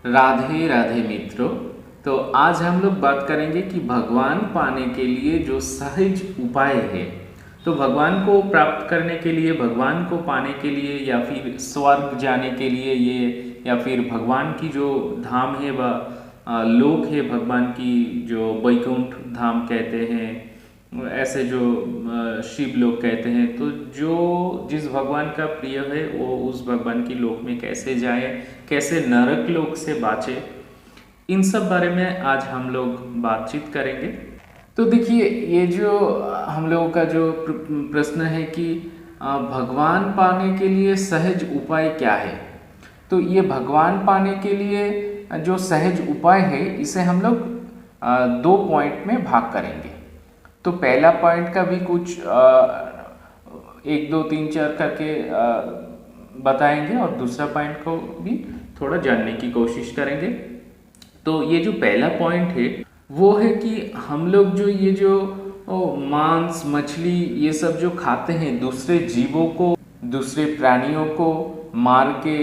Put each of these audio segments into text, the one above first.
राधे राधे मित्रों। तो आज हम लोग बात करेंगे कि भगवान पाने के लिए जो सहज उपाय है। तो भगवान को प्राप्त करने के लिए, भगवान को पाने के लिए, या फिर स्वर्ग जाने के लिए ये, या फिर भगवान की जो धाम है वह लोक है, भगवान की जो वैकुंठ धाम कहते हैं, ऐसे जो शिव लोग कहते हैं। तो जो जिस भगवान का प्रिय है वो उस भगवान की लोक में कैसे जाए, कैसे नरक लोक से बाचे, इन सब बारे में आज हम लोग बातचीत करेंगे। तो देखिए, ये जो हम लोगों का जो प्रश्न है कि भगवान पाने के लिए सहज उपाय क्या है। तो ये भगवान पाने के लिए जो सहज उपाय है इसे हम लोग दो पॉइंट में भाग करेंगे। तो पहला पॉइंट का भी कुछ एक दो तीन चार करके बताएंगे और दूसरा पॉइंट को भी थोड़ा जानने की कोशिश करेंगे। तो ये जो पहला पॉइंट है वो है कि हम लोग जो ये जो मांस मछली ये सब जो खाते हैं, दूसरे जीवों को, दूसरे प्राणियों को मार के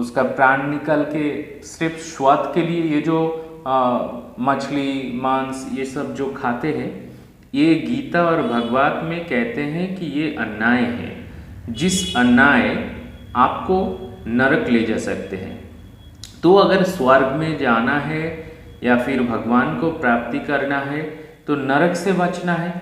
उसका प्राण निकाल के सिर्फ स्वाद के लिए ये जो मछली मांस ये सब जो खाते हैं, ये गीता और भगवत में कहते हैं कि ये अन्याय है। जिस अन्याय आपको नरक ले जा सकते हैं। तो अगर स्वर्ग में जाना है या फिर भगवान को प्राप्ति करना है तो नरक से बचना है।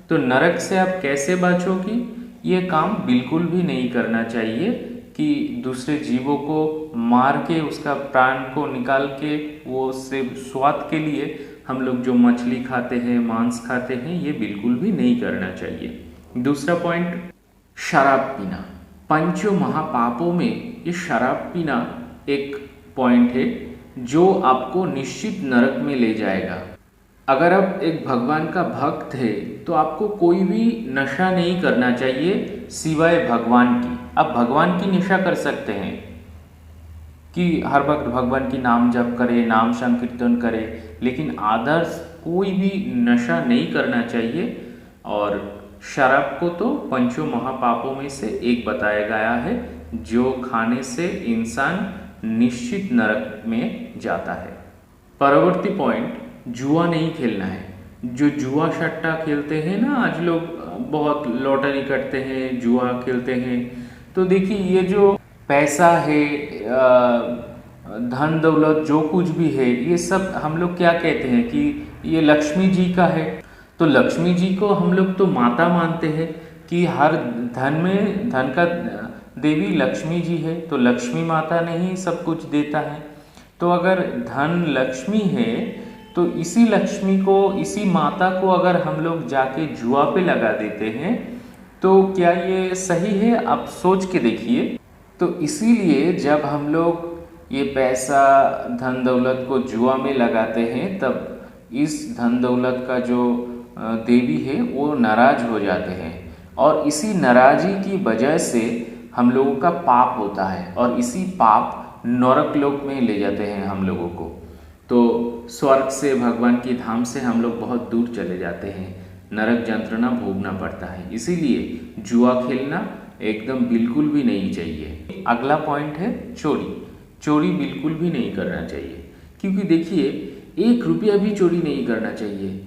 तो नरक से आप कैसे बचोगी? ये काम बिल्कुल भी नहीं करना चाहिए कि दूसरे जीवों को मार के उसका प्राण को निकाल के वो सिर्फ स्वाद के लिए हम लोग जो मछली खाते हैं, मांस खाते हैं, ये बिल्कुल भी नहीं करना चाहिए। दूसरा पॉइंट, शराब पीना। पंचों महापापों में ये शराब पीना एक पॉइंट है जो आपको निश्चित नरक में ले जाएगा। अगर आप एक भगवान का भक्त है तो आपको कोई भी नशा नहीं करना चाहिए सिवाय भगवान की। आप भगवान की नशा कर सकते हैं कि हर वक्त भगवान की नाम जप करे, नाम संकीर्तन करे, लेकिन आदर्श कोई भी नशा नहीं करना चाहिए। और शराब को तो पंचों महापापों में से एक बताया गया है जो खाने से इंसान निश्चित नरक में जाता है। परवर्ती पॉइंट, जुआ नहीं खेलना है। जो जुआ सट्टा खेलते हैं ना, आज लोग बहुत लॉटरी करते हैं, जुआ खेलते हैं। तो देखिए, ये जो पैसा है, धन दौलत जो कुछ भी है, ये सब हम लोग क्या कहते हैं कि ये लक्ष्मी जी का है। तो लक्ष्मी जी को हम लोग तो माता मानते हैं कि हर धन में, धन का देवी लक्ष्मी जी है, तो लक्ष्मी माता ने ही सब कुछ देता है। तो अगर धन लक्ष्मी है तो इसी लक्ष्मी को, इसी माता को अगर हम लोग जाके जुआ पे लगा देते हैं तो क्या ये सही है? आप सोच के देखिए। तो इसीलिए जब हम लोग ये पैसा, धन दौलत को जुआ में लगाते हैं तब इस धन दौलत का जो देवी है वो नाराज हो जाते हैं, और इसी नाराजी की वजह से हम लोगों का पाप होता है, और इसी पाप नरक लोक में ले जाते हैं हम लोगों को। तो स्वर्ग से, भगवान की धाम से हम लोग बहुत दूर चले जाते हैं, नरक यंत्रणा भोगना पड़ता है। इसीलिए जुआ खेलना एकदम बिल्कुल भी नहीं चाहिए। अगला पॉइंट है चोरी। चोरी बिल्कुल भी नहीं करना चाहिए, क्योंकि देखिए, 1 रुपया भी चोरी नहीं करना चाहिए।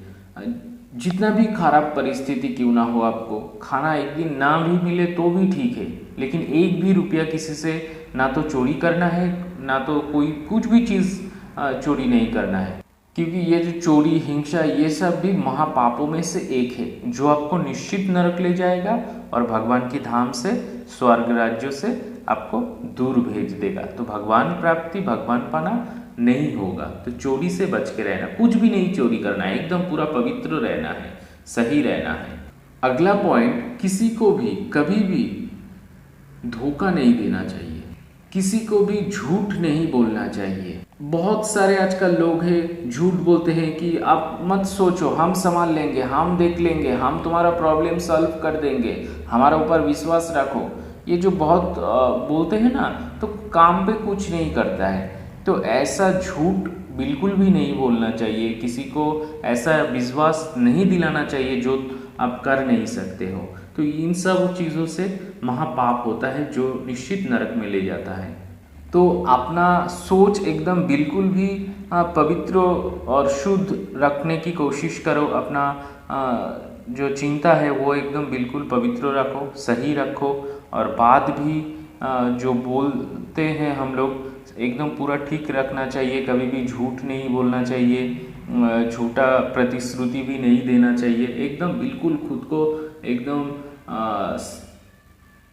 जितना भी खराब परिस्थिति क्यों ना हो, आपको खाना एक दिन ना भी मिले तो भी ठीक है, लेकिन 1 भी रुपया किसी से ना तो चोरी करना है, ना तो कोई कुछ भी चीज़ चोरी नहीं करना है। क्योंकि ये जो चोरी, हिंसा, ये सब भी महापापों में से एक है जो आपको निश्चित नरक ले जाएगा और भगवान की धाम से, स्वर्ग राज्यों से आपको दूर भेज देगा। तो भगवान प्राप्ति, भगवान पाना नहीं होगा। तो चोरी से बच के रहना, कुछ भी नहीं चोरी करना है, एकदम पूरा पवित्र रहना है, सही रहना है। अगला पॉइंट, किसी को भी कभी भी धोखा नहीं देना चाहिए, किसी को भी झूठ नहीं बोलना चाहिए। बहुत सारे आजकल लोग हैं, झूठ बोलते हैं कि आप मत सोचो, हम संभाल लेंगे, हम देख लेंगे, हम तुम्हारा प्रॉब्लम सॉल्व कर देंगे, हमारा ऊपर विश्वास रखो। ये जो बहुत बोलते हैं ना, तो काम पे कुछ नहीं करता है। तो ऐसा झूठ बिल्कुल भी नहीं बोलना चाहिए, किसी को ऐसा विश्वास नहीं दिलाना चाहिए जो आप कर नहीं सकते हो। तो इन सब चीज़ों से महापाप होता है जो निश्चित नरक में ले जाता है। तो अपना सोच एकदम बिल्कुल भी पवित्र और शुद्ध रखने की कोशिश करो। अपना जो चिंता है वो एकदम बिल्कुल पवित्र रखो, सही रखो। और बात भी जो बोलते हैं हम लोग एकदम पूरा ठीक रखना चाहिए। कभी भी झूठ नहीं बोलना चाहिए, झूठा प्रतिश्रुति भी नहीं देना चाहिए। एकदम बिल्कुल खुद को एकदम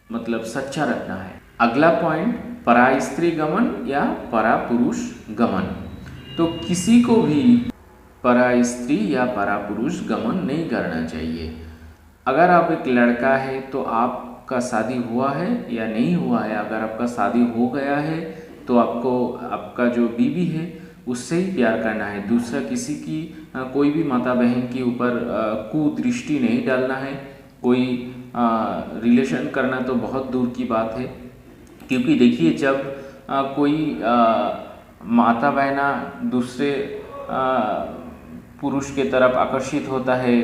मतलब सच्चा रखना है। अगला पॉइंट, परा स्त्री गमन या परा पुरुष गमन। तो किसी को भी परा स्त्री या परा पुरुष गमन नहीं करना चाहिए। अगर आप एक लड़का है तो आपका शादी हुआ है या नहीं हुआ है, अगर आपका शादी हो गया है तो आपको आपका जो बीवी है उससे ही प्यार करना है। दूसरा किसी की कोई भी माता बहन के ऊपर कुदृष्टि नहीं डालना है। कोई रिलेशन करना तो बहुत दूर की बात है, क्योंकि देखिए जब कोई माता बहना दूसरे पुरुष के तरफ आकर्षित होता है,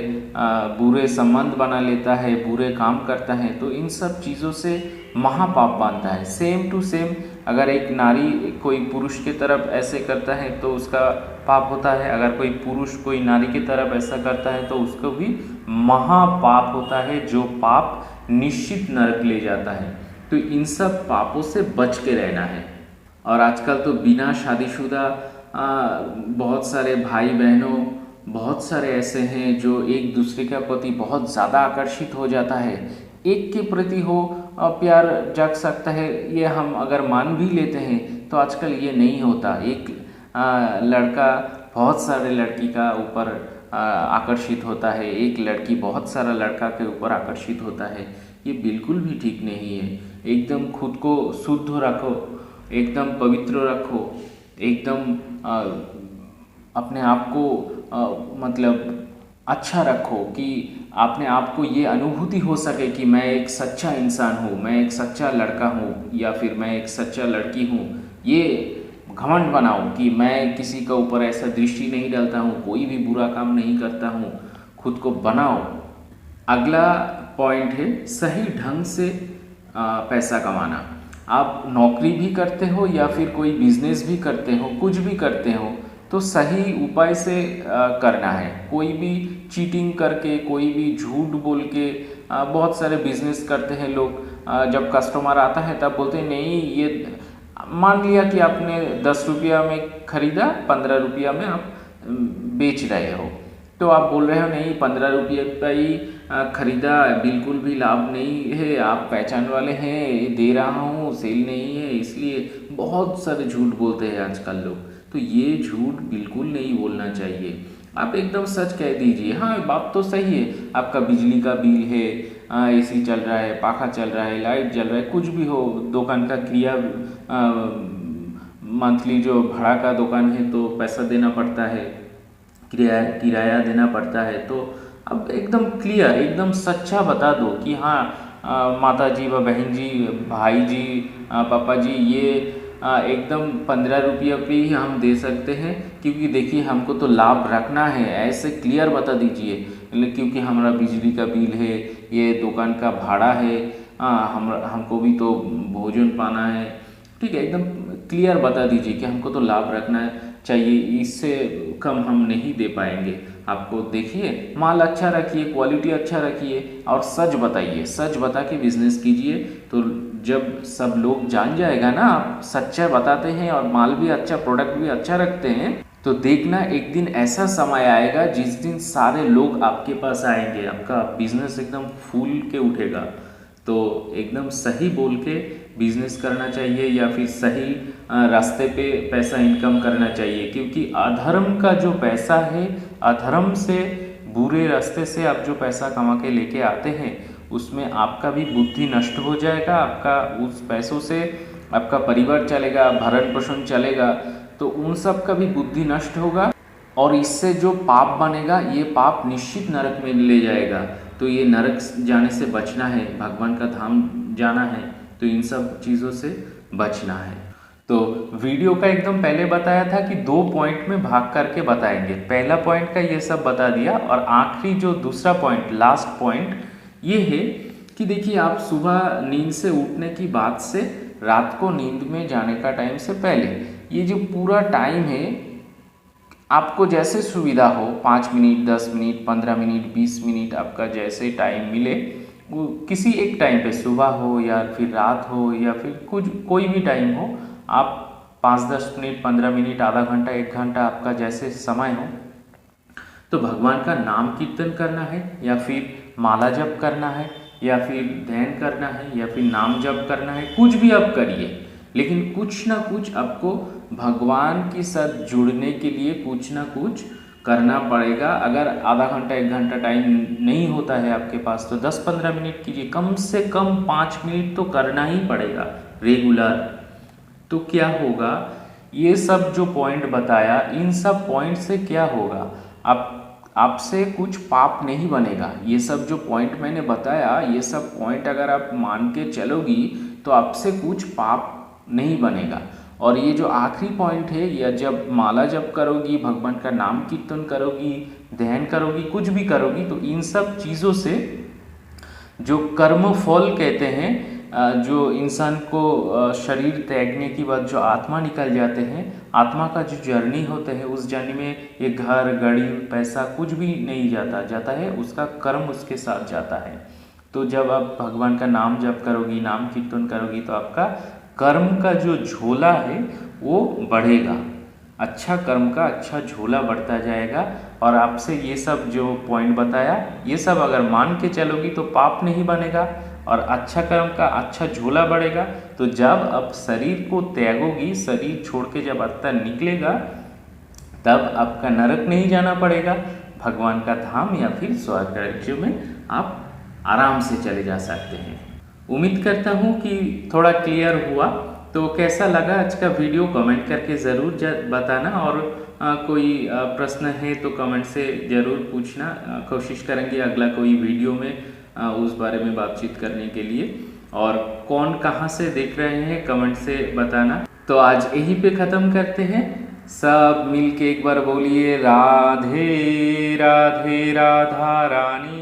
बुरे संबंध बना लेता है, बुरे काम करता है, तो इन सब चीज़ों से महापाप बनता है। सेम टू सेम अगर एक नारी कोई पुरुष के तरफ ऐसे करता है तो उसका पाप होता है। अगर कोई पुरुष कोई नारी की तरफ ऐसा करता है तो उसको भी महापाप होता है, जो पाप निश्चित नरक ले जाता है। तो इन सब पापों से बच के रहना है। और आजकल तो बिना शादीशुदा बहुत सारे भाई बहनों, बहुत सारे ऐसे हैं जो एक दूसरे के प्रति बहुत ज़्यादा आकर्षित हो जाता है। एक के प्रति हो प्यार जग सकता है, ये हम अगर मान भी लेते हैं, तो आजकल ये नहीं होता। एक लड़का बहुत सारे लड़की का ऊपर आकर्षित होता है, एक लड़की बहुत सारा लड़का के ऊपर आकर्षित होता है। ये बिल्कुल भी ठीक नहीं है। एकदम खुद को शुद्ध रखो, एकदम पवित्र रखो, एकदम अपने आप को मतलब अच्छा रखो कि अपने आप को ये अनुभूति हो सके कि मैं एक सच्चा इंसान हूँ, मैं एक सच्चा लड़का हूँ या फिर मैं एक सच्चा लड़की हूँ। ये घमंड बनाओ कि मैं किसी के ऊपर ऐसा दृष्टि नहीं डालता हूँ, कोई भी बुरा काम नहीं करता हूँ। खुद को बनाओ। अगला पॉइंट है सही ढंग से पैसा कमाना। आप नौकरी भी करते हो या फिर कोई बिजनेस भी करते हो, कुछ भी करते हो, तो सही उपाय से करना है। कोई भी चीटिंग करके, कोई भी झूठ बोल के बहुत सारे बिजनेस करते हैं लोग। जब कस्टमर आता है तब बोलते हैं नहीं, ये मान लिया कि आपने 10 रुपया में खरीदा, 15 रुपया में आप बेच रहे हो, तो आप बोल रहे हो नहीं 15 रुपये का ही खरीदा, बिल्कुल भी लाभ नहीं है, आप पहचान वाले हैं, दे रहा हूँ, सेल नहीं है, इसलिए बहुत सारे झूठ बोलते हैं आजकल लोग। तो ये झूठ बिल्कुल नहीं बोलना चाहिए। आप एकदम सच कह दीजिए, हाँ बात तो सही है, आपका बिजली का बिल है, एसी चल रहा है, पंखा चल रहा है, लाइट जल रहा है, कुछ भी हो, दुकान का क्रिया मंथली जो भाड़ा का दुकान है तो पैसा देना पड़ता है, किराया देना पड़ता है। तो अब एकदम क्लियर, एकदम सच्चा बता दो कि हाँ माता जी व बहन जी, भाई जी, पापा जी, ये एकदम 15 रुपये पे ही हम दे सकते हैं, क्योंकि देखिए हमको तो लाभ रखना है। ऐसे क्लियर बता दीजिए, क्योंकि हमारा बिजली का बिल है, ये दुकान का भाड़ा है, हमको भी तो भोजन पाना है। ठीक है, एकदम क्लियर बता दीजिए कि हमको तो लाभ रखना चाहिए, इससे कम हम नहीं दे पाएंगे। आपको देखिए माल अच्छा रखिए, क्वालिटी अच्छा रखिए और सच बताइए, सच बता के बिजनेस कीजिए। तो जब सब लोग जान जाएगा ना आप सच्चा बताते हैं और माल भी अच्छा, प्रोडक्ट भी अच्छा रखते हैं, तो देखना एक दिन ऐसा समय आएगा जिस दिन सारे लोग आपके पास आएंगे, आपका बिजनेस एकदम फूल के उठेगा। तो एकदम सही बोल के बिजनेस करना चाहिए या फिर सही रास्ते पे पैसा इनकम करना चाहिए, क्योंकि अधर्म का जो पैसा है, अधर्म से, बुरे रास्ते से आप जो पैसा कमा के लेके आते हैं, उसमें आपका भी बुद्धि नष्ट हो जाएगा। आपका उस पैसों से आपका परिवार चलेगा, भरण पोषण चलेगा, तो उन सब का भी बुद्धि नष्ट होगा और इससे जो पाप बनेगा, ये पाप निश्चित नरक में ले जाएगा। तो ये नरक जाने से बचना है, भगवान का धाम जाना है, तो इन सब चीज़ों से बचना है। तो वीडियो का एकदम पहले बताया था कि 2 पॉइंट में भाग करके बताएंगे। पहला पॉइंट का ये सब बता दिया और आखिरी जो दूसरा पॉइंट, लास्ट पॉइंट ये है कि देखिए आप सुबह नींद से उठने की बाद से रात को नींद में जाने का टाइम से पहले। ये जो पूरा टाइम है आपको जैसे सुविधा हो, 5 मिनट, 10 मिनट, 15 मिनट, 20 मिनट, आपका जैसे टाइम मिले वो किसी एक टाइम पे, सुबह हो या फिर रात हो या फिर कुछ कोई भी टाइम हो, आप 5-10 मिनट, 15 मिनट, आधा घंटा, 1 घंटा, आपका जैसे समय हो, तो भगवान का नाम कीर्तन करना है या फिर माला जप करना है या फिर ध्यान करना है या फिर नाम जप करना है, कुछ भी आप करिए, लेकिन कुछ ना कुछ आपको भगवान के साथ जुड़ने के लिए कुछ ना कुछ करना पड़ेगा। अगर आधा घंटा 1 घंटा टाइम नहीं होता है आपके पास तो 10-15 मिनट कीजिए, कम से कम 5 मिनट तो करना ही पड़ेगा रेगुलर। तो क्या होगा, ये सब जो पॉइंट बताया, इन सब पॉइंट से क्या होगा, आपसे कुछ पाप नहीं बनेगा। ये सब जो पॉइंट मैंने बताया, ये सब पॉइंट अगर आप मान के चलोगी तो आपसे कुछ पाप नहीं बनेगा। और ये जो आखिरी पॉइंट है, या जब माला जप करोगी, भगवान का नाम कीर्तन करोगी, ध्यान करोगी, कुछ भी करोगी, तो इन सब चीज़ों से जो कर्म फल कहते हैं, जो इंसान को शरीर त्यागने के बाद जो आत्मा निकल जाते हैं, आत्मा का जो जर्नी होता है, उस जर्नी में ये घर, गाड़ी, पैसा कुछ भी नहीं जाता है, उसका कर्म उसके साथ जाता है। तो जब आप भगवान का नाम जप करोगी, नाम कीर्तन करोगी, तो आपका कर्म का जो झोला है वो बढ़ेगा, अच्छा कर्म का अच्छा झोला बढ़ता जाएगा। और आपसे ये सब जो पॉइंट बताया, ये सब अगर मान के चलोगी तो पाप नहीं बनेगा और अच्छा कर्म का अच्छा झोला बढ़ेगा। तो जब आप शरीर को त्यागोगी, शरीर छोड़ के जब आत्मा निकलेगा, तब आपका नरक नहीं जाना पड़ेगा, भगवान का धाम या फिर स्वर्ग राज्य में आप आराम से चले जा सकते हैं। उम्मीद करता हूँ कि थोड़ा क्लियर हुआ। तो कैसा लगा आज का वीडियो कमेंट करके ज़रूर बताना, और कोई प्रश्न है तो कमेंट से ज़रूर पूछना। कोशिश करेंगे अगला कोई वीडियो में उस बारे में बातचीत करने के लिए। और कौन कहाँ से देख रहे हैं कमेंट से बताना। तो आज यहीं पे ख़त्म करते हैं, सब मिल के एक बार बोलिए राधे राधे, राधा रानी।